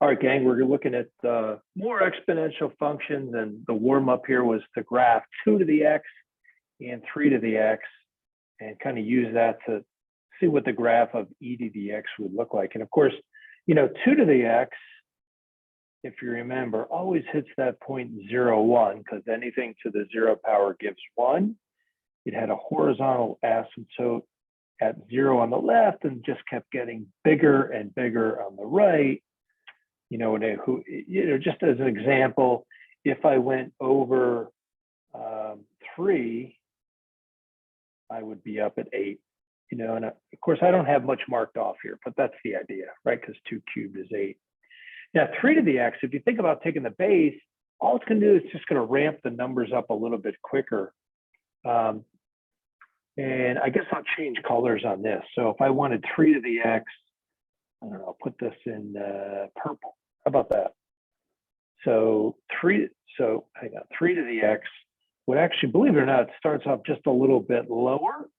All right, gang, we're looking at more exponential functions, and the warm up here was to graph 2 to the x and 3 to the x and kind of use that to see what the graph of e to the x would look like. And of course, 2 to the x, if you remember, always hits that point 0, 1, because anything to the 0 power gives 1. It had a horizontal asymptote at 0 on the left and just kept getting bigger and bigger on the right. Just as an example, if I went over 3, I would be up at 8. And of course, I don't have much marked off here, but that's the idea, right? Because 2 cubed is 8. Now, 3 to the x, if you think about taking the base, all it's going to do is just going to ramp the numbers up a little bit quicker. And I guess I'll change colors on this. So if I wanted 3 to the x, I don't know, I'll put this in purple. How about that? So 3 to the x would actually, believe it or not, starts off just a little bit lower,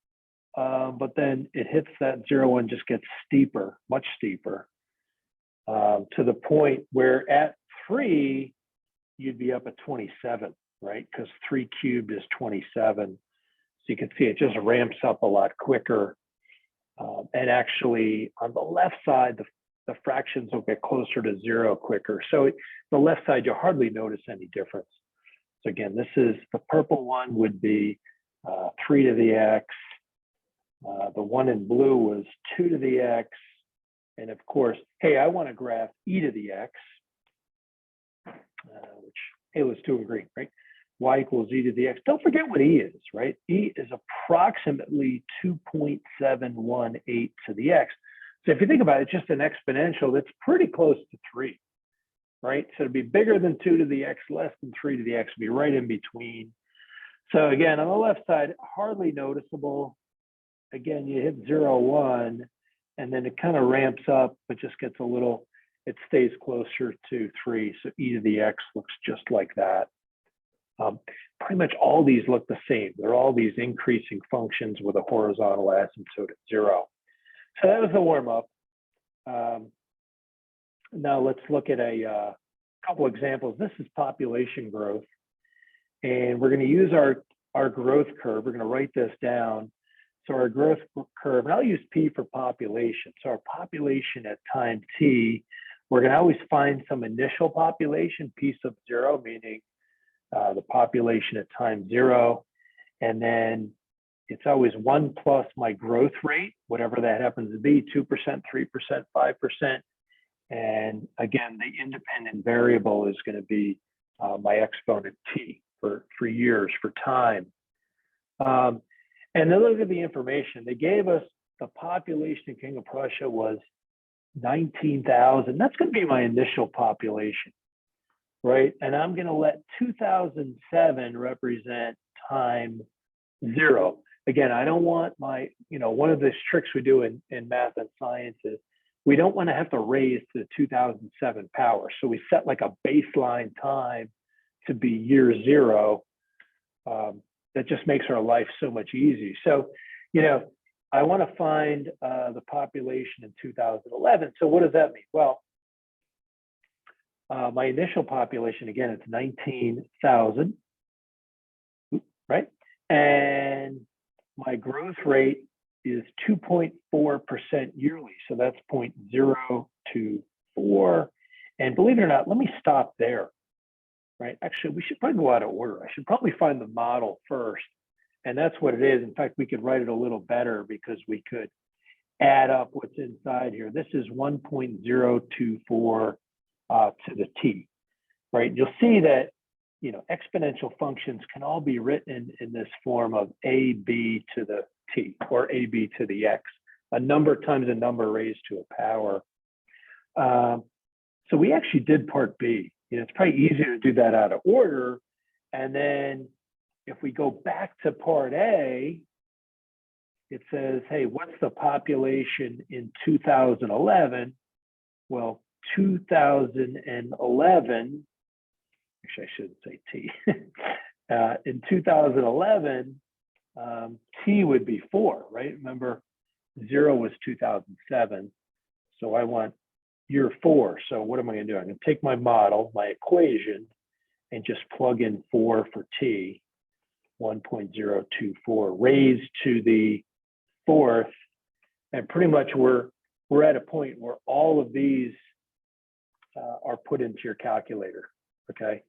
but then it hits that 0 and just gets steeper, much steeper, to the point where at 3, you'd be up at 27, right? Because 3 cubed is 27. So you can see it just ramps up a lot quicker. And actually, on the left side, the fractions will get closer to 0 quicker. So the left side, you'll hardly notice any difference. So again, this is the purple one would be 3 to the x. The one in blue was 2 to the x. And of course, hey, I want to graph e to the x, which, hey, let's do in green, right? Y equals e to the x. Don't forget what e is, right? E is approximately 2.718 to the x. So if you think about it, just an exponential, that's pretty close to 3, right? So it'd be bigger than 2 to the x, less than 3 to the x, would be right in between. So again, on the left side, hardly noticeable. Again, you hit 0, 1, and then it kind of ramps up, but just gets a little, it stays closer to 3. So e to the x looks just like that. Pretty much all these look the same. They're all these increasing functions with a horizontal asymptote at 0. So that was the warm up. Now let's look at a couple examples. This is population growth, and we're going to use our growth curve. We're going to write this down. So our growth curve, and I'll use P for population. So our population at time t, we're going to always find some initial population, P sub 0, meaning the population at time 0, and then it's always 1 plus my growth rate, whatever that happens to be, 2%, 3%, 5%. And again, the independent variable is going to be my exponent t for years, for time. And then look at the information. They gave us the population in King of Prussia was 19,000. That's going to be my initial population, right? And I'm going to let 2007 represent time 0. Again, I don't want my, one of the tricks we do in math and science is we don't want to have to raise to the 2007 power. So we set like a baseline time to be year 0. That just makes our life so much easier. So, I want to find the population in 2011. So what does that mean? Well, my initial population, again, it's 19,000, right? And my growth rate is 2.4% yearly. So that's 0.024. And believe it or not, let me stop there, right? Actually, we should probably go out of order. I should probably find the model first. And that's what it is. In fact, we could write it a little better because we could add up what's inside here. This is 1.024 to the t, right? You'll see that exponential functions can all be written in this form of ab to the t, or ab to the x, a number times a number raised to a power. So we actually did part B. It's probably easier to do that out of order. And then if we go back to part A, it says, hey, what's the population in 2011? Well, 2011, actually, I shouldn't say T. In 2011, T would be 4, right? Remember, 0 was 2007. So I want, year 4. So what am I going to do? I'm going to take my model, my equation, and just plug in 4 for t, 1.024 raised to the 4th. And pretty much we're at a point where all of these are put into your calculator, okay?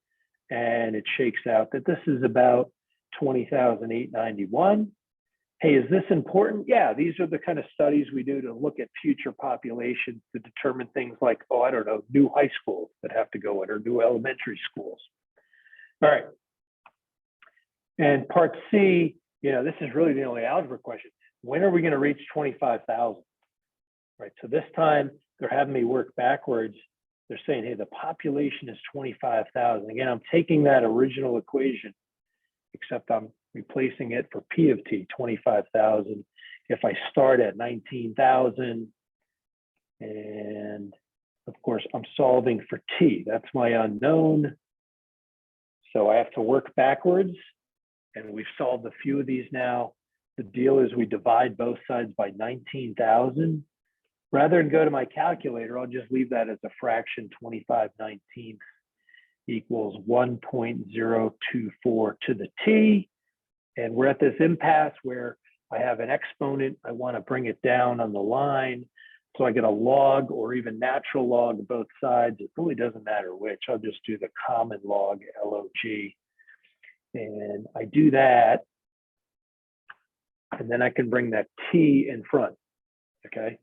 And it shakes out that this is about 20,891. Hey, is this important? Yeah, these are the kind of studies we do to look at future populations to determine things like, oh, I don't know, new high schools that have to go in or new elementary schools. All right. And part C, this is really the only algebra question. When are we going to reach 25,000? Right. So this time they're having me work backwards. They're saying, hey, the population is 25,000. Again, I'm taking that original equation, except I'm replacing it for P of T, 25,000. If I start at 19,000, and of course, I'm solving for T. That's my unknown. So I have to work backwards, and we've solved a few of these now. The deal is we divide both sides by 19,000. Rather than go to my calculator, I'll just leave that as a fraction. 25/19 equals 1.024 to the t. And we're at this impasse where I have an exponent. I want to bring it down on the line. So I get a log or even natural log of both sides. It really doesn't matter which. I'll just do the common log, log. And I do that. And then I can bring that t in front, okay?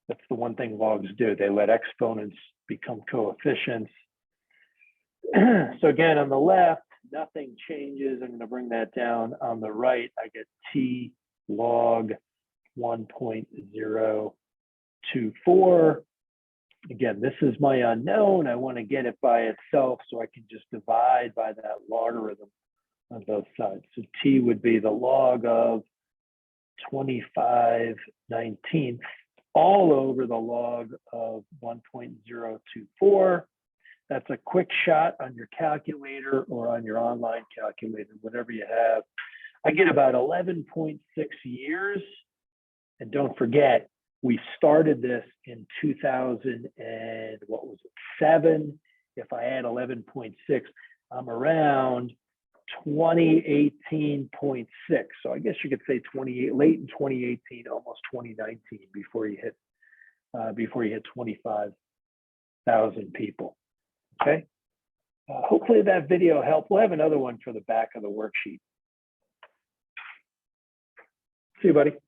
That's the one thing logs do. They let exponents become coefficients. So again, on the left, nothing changes. I'm going to bring that down. On the right, I get t log 1.024. Again, this is my unknown. I want to get it by itself, so I can just divide by that logarithm on both sides. So t would be the log of 25/19 all over the log of 1.024. That's a quick shot on your calculator or on your online calculator, whatever you have. I get about 11.6 years. And don't forget, we started this in 2007. If I add 11.6, I'm around 2018.6. So I guess you could say late in 2018, almost 2019 before you hit 25,000 people. Okay. Hopefully that video helped. We'll have another one for the back of the worksheet. See you, buddy.